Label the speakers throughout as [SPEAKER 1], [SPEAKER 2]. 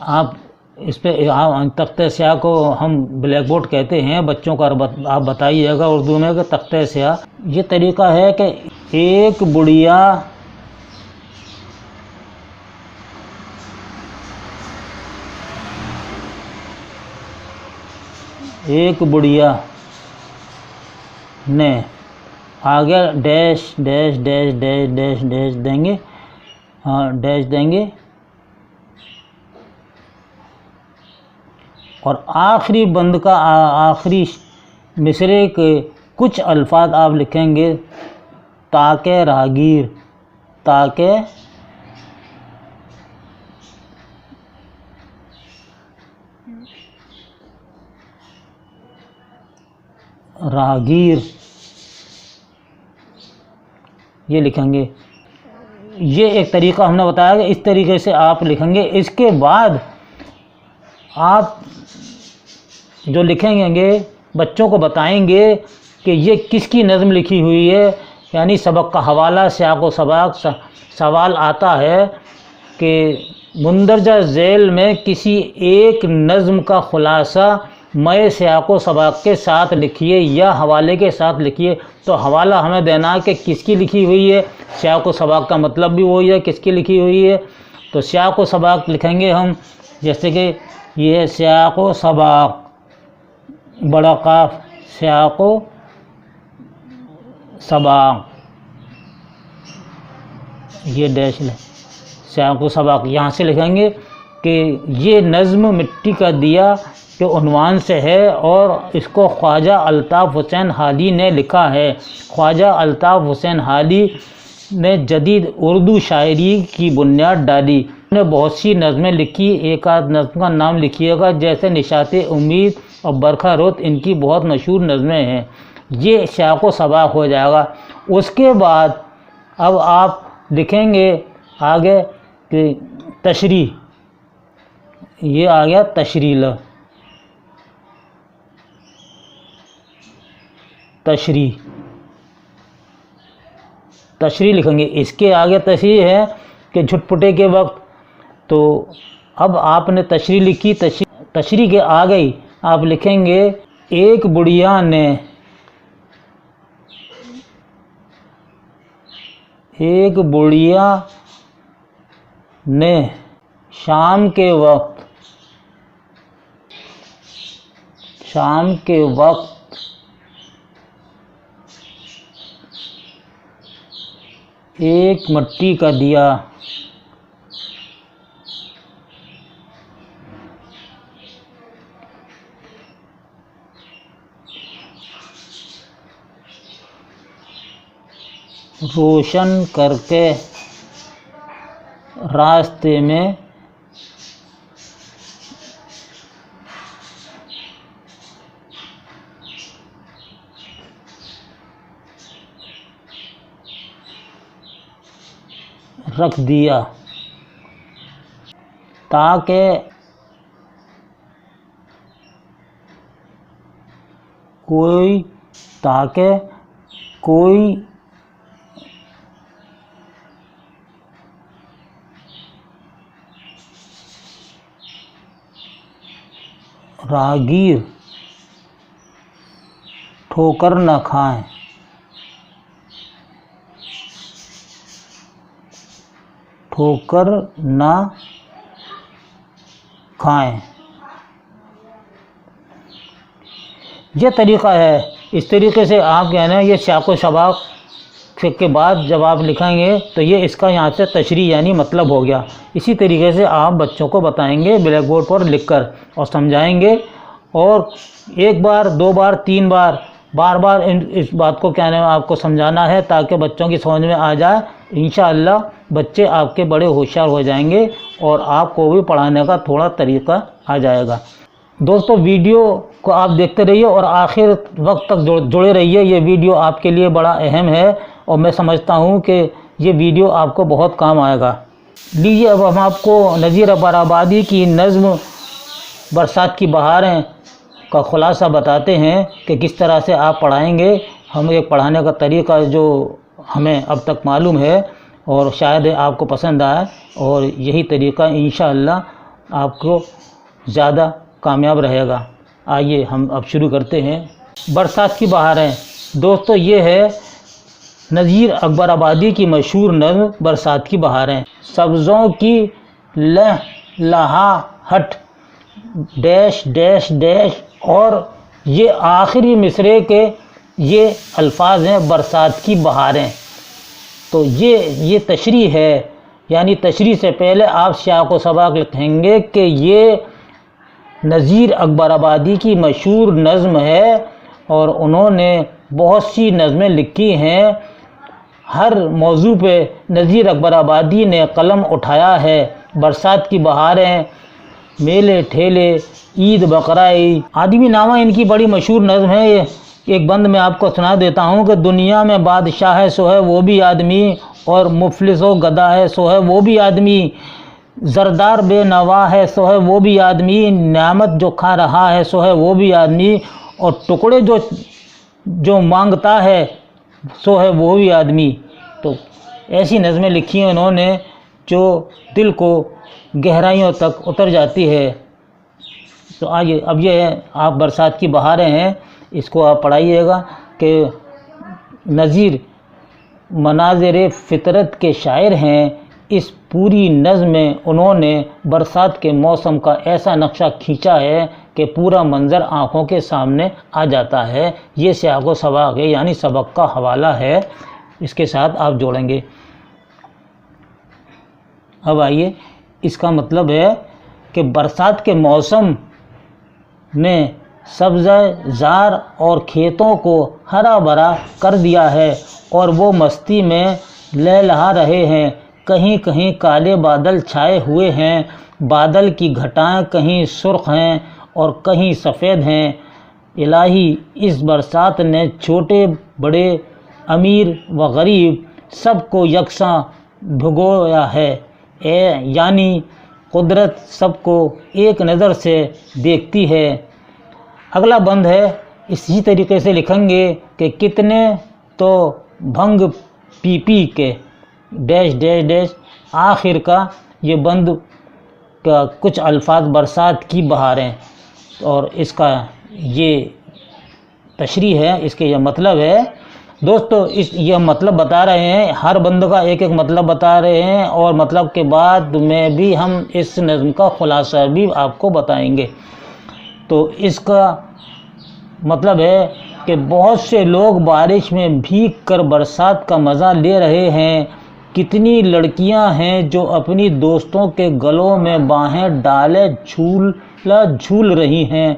[SPEAKER 1] آپ اس پہ تختہ سیاہ کو ہم بلیک بورڈ کہتے ہیں، بچوں کو آپ بتائیے گا اردو میں کہ تختہ سیاہ یہ طریقہ ہے کہ ایک بڑھیا نے آگے dash dash dash dash dash dash دیں گے، ڈیش دیں گے، اور آخری بند کا آخری مصرے کے کچھ الفاظ آپ لکھیں گے، تاکہ راہگیر، تاکہ راہگیر یہ لکھیں گے۔ یہ ایک طریقہ ہم نے بتایا کہ اس طریقے سے آپ لکھیں گے۔ اس کے بعد آپ جو لکھیں گے بچوں کو بتائیں گے کہ یہ کس کی نظم لکھی ہوئی ہے، یعنی سبق کا حوالہ، سیاق و سباق۔ سوال آتا ہے کہ مندرجہ ذیل میں کسی ایک نظم کا خلاصہ میں سیاق و سباق کے ساتھ لکھیے یا حوالے کے ساتھ لکھیے۔ تو حوالہ ہمیں دینا ہے کہ کس کی لکھی ہوئی ہے، سیاق و سباق کا مطلب بھی وہی ہے کس کی لکھی ہوئی ہے۔ تو سیاق و سباق لکھیں گے ہم، جیسے کہ یہ ہے سیاق و سباق، بڑا قاف، سیاق و سباق، یہ ڈیش لیں، سیاق و سباق یہاں سے لکھیں گے کہ یہ نظم مٹی کا دیا کے عنوان سے ہے اور اس کو خواجہ الطاف حسین حالی نے لکھا ہے۔ خواجہ الطاف حسین حالی نے جدید اردو شاعری کی بنیاد ڈالی۔ انہوں نے بہت سی نظمیں لکھی، ایک آدھ نظم کا نام لکھیے گا، جیسے نشاط امید اور برکھا روت ان کی بہت مشہور نظمیں ہیں۔ یہ سیاق و سباق ہو جائے گا۔ اس کے بعد اب آپ لکھیں گے آگے کہ تشریح، یہ آ گیا تشریح، تشریح لکھیں گے۔ اس کے آگے تشریح ہے کہ جھٹپٹے کے وقت، تو اب آپ نے تشریح لکھی، تشریح کے آگے ہی آپ لکھیں گے ایک بڑھیا نے شام کے وقت ایک مٹی کا دیا روشن کر کے راستے میں رکھ دیا، تاکہ کوئی راہگیر ٹھوکر نہ کھائیں، یہ طریقہ ہے۔ اس طریقے سے آپ کہنا ہے یہ سیاق و سباق کے بعد جب آپ لکھیں گے تو یہ اس کا یہاں سے تشریح یعنی مطلب ہو گیا۔ اسی طریقے سے آپ بچوں کو بتائیں گے بلیک بورڈ پر لکھ کر اور سمجھائیں گے، اور ایک بار، دو بار، تین بار، بار بار اس بات کو کہنے میں آپ کو سمجھانا ہے تاکہ بچوں کی سمجھ میں آ جائے۔ انشاءاللہ بچے آپ کے بڑے ہوشیار ہو جائیں گے اور آپ کو بھی پڑھانے کا تھوڑا طریقہ آ جائے گا۔ دوستو ویڈیو کو آپ دیکھتے رہیے اور آخر وقت تک جڑے رہیے۔ یہ ویڈیو آپ کے لیے بڑا اہم ہے اور میں سمجھتا ہوں کہ یہ ویڈیو آپ کو بہت کام آئے گا۔ لیجیے اب ہم آپ کو نذیر ابرآبادی کی نظم برسات کی بہاریں کا خلاصہ بتاتے ہیں کہ کس طرح سے آپ پڑھائیں گے۔ ہم ایک پڑھانے کا طریقہ جو ہمیں اب تک معلوم ہے اور شاید آپ کو پسند آئے، اور یہی طریقہ انشاءاللہ آپ کو زیادہ کامیاب رہے گا۔ آئیے ہم اب شروع کرتے ہیں۔ برسات کی بہاریں۔ دوستو یہ ہے نذیر اکبر آبادی کی مشہور نظم برسات کی بہاریں۔ سبزوں کی لہلہاہٹ ڈیش ڈیش ڈیش، اور یہ آخری مصرعے کے یہ الفاظ ہیں برسات کی بہاریں۔ تو یہ تشریح ہے، یعنی تشریح سے پہلے آپ سیاق و سباق لکھیں گے کہ یہ نذیر اکبر آبادی کی مشہور نظم ہے، اور انہوں نے بہت سی نظمیں لکھی ہیں۔ ہر موضوع پہ نذیر اکبر آبادی نے قلم اٹھایا ہے۔ برسات کی بہاریں، میلے ٹھیلے، عید بقرعید، آدمی نامہ ان کی بڑی مشہور نظم ہے۔ ایک بند میں آپ کو سنا دیتا ہوں کہ دنیا میں بادشاہ ہے سو ہے وہ بھی آدمی، اور مفلس و گدا ہے سو ہے وہ بھی آدمی، زردار بے نوا ہے سو ہے وہ بھی آدمی، نعمت جو کھا رہا ہے سو ہے وہ بھی آدمی، اور ٹکڑے جو مانگتا ہے سو ہے وہ بھی آدمی۔ تو ایسی نظمیں لکھی ہیں انہوں نے جو دل کو گہرائیوں تک اتر جاتی ہے۔ تو آگے اب یہ ہے، آپ برسات کی بہاریں ہیں، اس کو آپ پڑھائیے گا کہ نذیر مناظر فطرت کے شاعر ہیں۔ اس پوری نظم میں انہوں نے برسات کے موسم کا ایسا نقشہ کھینچا ہے کہ پورا منظر آنکھوں کے سامنے آ جاتا ہے۔ یہ سیاق و سباق ہے، یعنی سبق کا حوالہ ہے، اس کے ساتھ آپ جوڑیں گے۔ اب آئیے، اس کا مطلب ہے کہ برسات کے موسم نے سبزہ زار اور کھیتوں کو ہرا بھرا کر دیا ہے، اور وہ مستی میں لہلہا رہے ہیں۔ کہیں کہیں کالے بادل چھائے ہوئے ہیں، بادل کی گھٹائیں کہیں سرخ ہیں اور کہیں سفید ہیں۔ الہی، اس برسات نے چھوٹے بڑے، امیر و غریب سب کو یکساں بھگویا ہے، یعنی قدرت سب کو ایک نظر سے دیکھتی ہے۔ اگلا بند ہے، اسی طریقے سے لکھیں گے کہ کتنے تو بھنگ پی پی کے ڈیش ڈیش ڈیش۔ آخر کا یہ بند کا کچھ الفاظ برسات کی بہاریں، اور اس کا یہ تشریح ہے، اس کے یہ مطلب ہے۔ دوستو یہ مطلب بتا رہے ہیں، ہر بند کا ایک ایک مطلب بتا رہے ہیں، اور مطلب کے بعد میں بھی ہم اس نظم کا خلاصہ بھی آپ کو بتائیں گے۔ تو اس کا مطلب ہے کہ بہت سے لوگ بارش میں بھیگ کر برسات کا مزہ لے رہے ہیں۔ کتنی لڑکیاں ہیں جو اپنی دوستوں کے گلوں میں باہیں ڈالے جھولا جھول رہی ہیں۔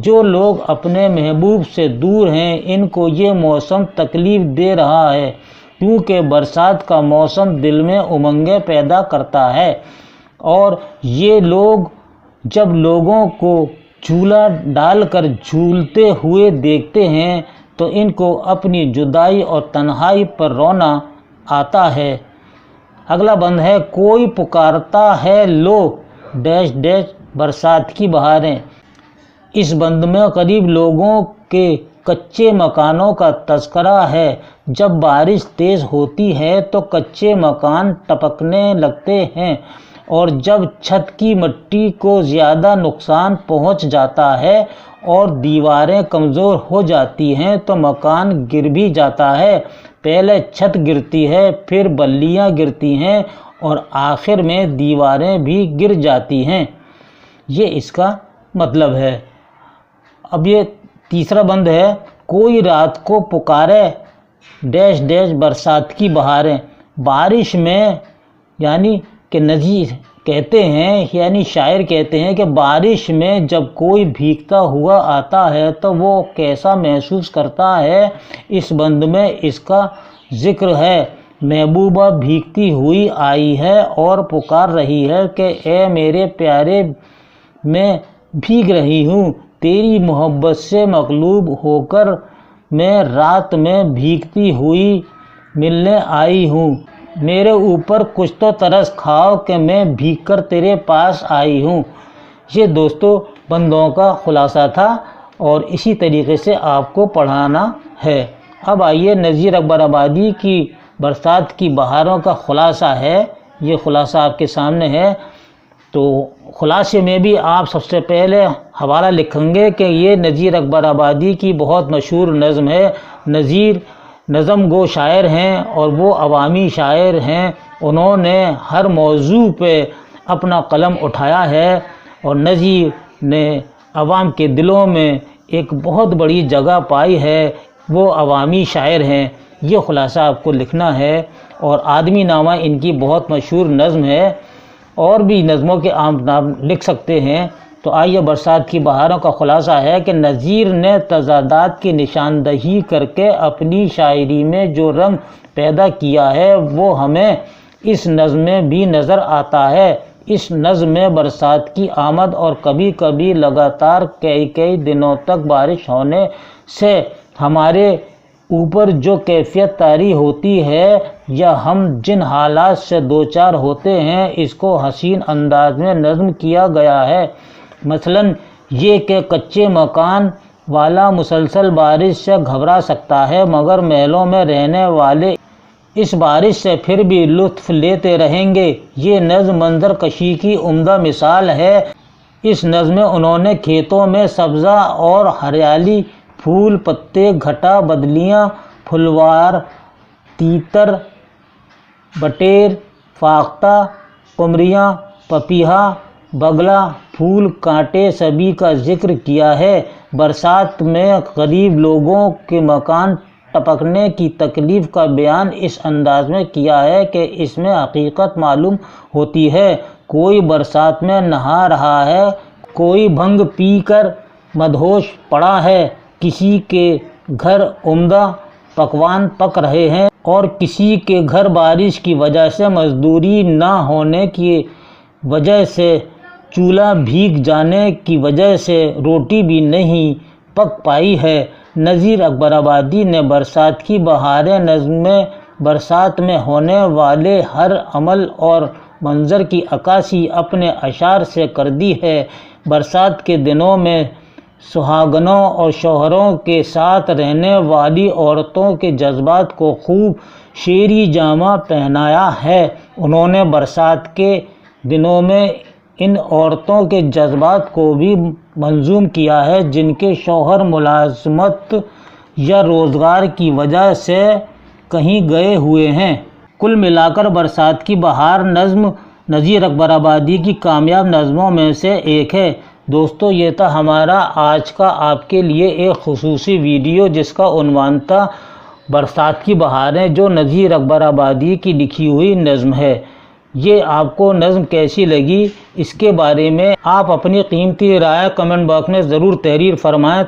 [SPEAKER 1] جو لوگ اپنے محبوب سے دور ہیں، ان کو یہ موسم تکلیف دے رہا ہے، کیونکہ برسات کا موسم دل میں امنگیں پیدا کرتا ہے، اور یہ لوگ جب لوگوں کو جھولا ڈال کر جھولتے ہوئے دیکھتے ہیں تو ان کو اپنی جدائی اور تنہائی پر رونا آتا ہے۔ اگلا بند ہے، کوئی پکارتا ہے لو ڈیش ڈیش برسات کی بہاریں۔ اس بند میں قریب لوگوں کے کچے مکانوں کا تذکرہ ہے۔ جب بارش تیز ہوتی ہے تو کچے مکان ٹپکنے لگتے ہیں، اور جب چھت کی مٹی کو زیادہ نقصان پہنچ جاتا ہے اور دیواریں کمزور ہو جاتی ہیں تو مکان گر بھی جاتا ہے۔ پہلے چھت گرتی ہے، پھر بلیاں گرتی ہیں، اور آخر میں دیواریں بھی گر جاتی ہیں۔ یہ اس کا مطلب ہے۔ اب یہ تیسرا بند ہے، کوئی رات کو پکارے ڈیش ڈیش برسات کی بہاریں۔ بارش میں، یعنی کہ نذیر کہتے ہیں، یعنی شاعر کہتے ہیں کہ بارش میں جب کوئی بھیگتا ہوا آتا ہے تو وہ کیسا محسوس کرتا ہے۔ اس بند میں اس کا ذکر ہے۔ محبوبہ بھیگتی ہوئی آئی ہے اور پکار رہی ہے کہ اے میرے پیارے، میں بھیگ رہی ہوں، تیری محبت سے مغلوب ہو کر میں رات میں بھیگتی ہوئی ملنے آئی ہوں۔ میرے اوپر کچھ تو ترس کھاؤ کہ میں بھیگ کر تیرے پاس آئی ہوں۔ یہ دوستو بندوں کا خلاصہ تھا، اور اسی طریقے سے آپ کو پڑھانا ہے۔ اب آئیے، نذیر اکبر آبادی کی برسات کی بہاروں کا خلاصہ ہے، یہ خلاصہ آپ کے سامنے ہے۔ تو خلاصے میں بھی آپ سب سے پہلے حوالہ لکھیں گے کہ یہ نذیر اکبر آبادی کی بہت مشہور نظم ہے۔ نذیر نظم گو شاعر ہیں اور وہ عوامی شاعر ہیں۔ انہوں نے ہر موضوع پہ اپنا قلم اٹھایا ہے اور نذیر نے عوام کے دلوں میں ایک بہت بڑی جگہ پائی ہے۔ وہ عوامی شاعر ہیں۔ یہ خلاصہ آپ کو لکھنا ہے۔ اور آدمی نامہ ان کی بہت مشہور نظم ہے، اور بھی نظموں کے آپ نام لکھ سکتے ہیں۔ تو آئیے برسات کی بہاروں کا خلاصہ ہے کہ نذیر نے تضادات کی نشاندہی کر کے اپنی شاعری میں جو رنگ پیدا کیا ہے وہ ہمیں اس نظم میں بھی نظر آتا ہے۔ اس نظم میں برسات کی آمد اور کبھی کبھی لگاتار کئی دنوں تک بارش ہونے سے ہمارے اوپر جو کیفیت طاری ہوتی ہے یا ہم جن حالات سے دوچار ہوتے ہیں، اس کو حسین انداز میں نظم کیا گیا ہے۔ مثلاً یہ کہ کچے مکان والا مسلسل بارش سے گھبرا سکتا ہے، مگر محلوں میں رہنے والے اس بارش سے پھر بھی لطف لیتے رہیں گے۔ یہ نظم منظر کشی کی عمدہ مثال ہے۔ اس نظم میں انہوں نے کھیتوں میں سبزہ اور ہریالی، پھول پتے، گھٹا بدلیاں، پھلوار، تیتر، بٹیر، فاختہ، قمریاں، پپیہا، بگلا، پھول کانٹے سبھی کا ذکر کیا ہے۔ برسات میں غریب لوگوں کے مکان ٹپکنے کی تکلیف کا بیان اس انداز میں کیا ہے کہ اس میں حقیقت معلوم ہوتی ہے۔ کوئی برسات میں نہا رہا ہے، کوئی بھنگ پی کر مدہوش پڑا ہے، کسی کے گھر عمدہ پکوان پک رہے ہیں اور کسی کے گھر بارش کی وجہ سے مزدوری نہ ہونے کی وجہ سے، چولہا بھیگ جانے کی وجہ سے روٹی بھی نہیں پک پائی ہے۔ نذیر اکبر آبادی نے برسات کی بہاریں نظم میں برسات میں ہونے والے ہر عمل اور منظر کی عکاسی اپنے اشعار سے کر دی ہے۔ برسات کے دنوں میں سہاگنوں اور شوہروں کے ساتھ رہنے والی عورتوں کے جذبات کو خوب شعری جامہ پہنایا ہے۔ انہوں نے برسات کے دنوں میں ان عورتوں کے جذبات کو بھی منظوم کیا ہے جن کے شوہر ملازمت یا روزگار کی وجہ سے کہیں گئے ہوئے ہیں۔ کل ملا کر برسات کی بہار نظم نذیر اکبر آبادی کی کامیاب نظموں میں سے ایک ہے۔ دوستو، یہ تھا ہمارا آج کا آپ کے لیے ایک خصوصی ویڈیو جس کا عنوان تھا برسات کی بہاریں، جو نذیر اکبر آبادی کی لکھی ہوئی نظم ہے۔ یہ آپ کو نظم کیسی لگی، اس کے بارے میں آپ اپنی قیمتی رائے کمنٹ باکس میں ضرور تحریر فرمائیں